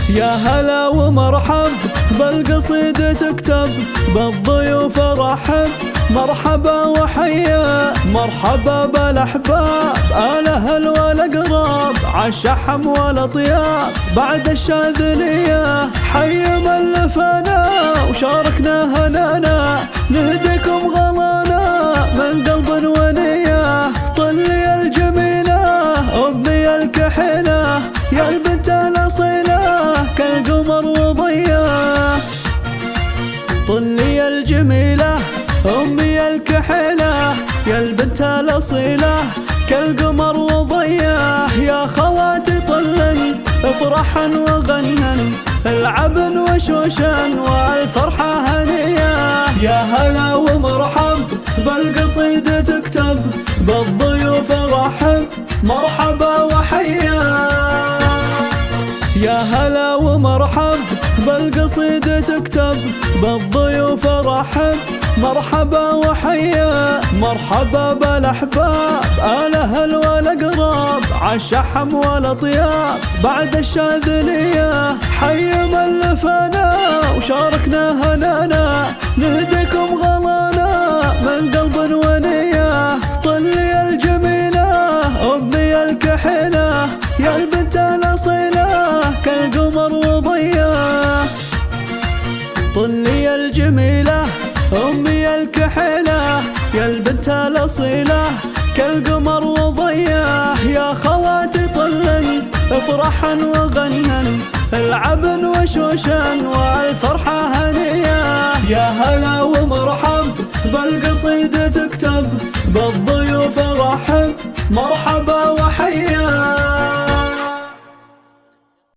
يا هلا ومرحب بالقصيدة تكتب بالضيوف رحب مرحبا وحيا مرحبا بالاحباب الاهل والاقراب عالشحم والاطياب بعد الشاذليه حي من لفانا وشاركنا هنانا نهديكم غلانا من قلب ونيه طلي الجميله امي الكحيله يا البنت الاصيله كالقمر وضياه طلي الجميله أمي الكحيلة يا البنت الأصيلة كالقمر وضياه يا خواتي طلن افرحن وغنن العبن وشوشن والفرحة هنية يا هلا ومرحب بالقصيدة تكتب بالضيوف رحب مرحبا وحيا يا هلا ومرحب بالقصيدة تكتب بالضيوف رحب مرحبا وحيا مرحبا بالاحباب الاهل والاقراب عالشحم والاطياب بعد الشاذليه حي من لفانا وشاركنا هنانا نهديكم غلانا من قلب ونيه طلي الجميله امي الكحيله يا البنت الاصيله كالقمر وضياه طلي الجميله أمي الكحيلة يا البنت الأصيلة كالقمر وضياه يا خواتي طلن افرحن وغنن العبن وشوشن والفرحة هنية يا هلا ومرحب بالقصيدة تكتب بالضيوف رحب مرحبا وحيا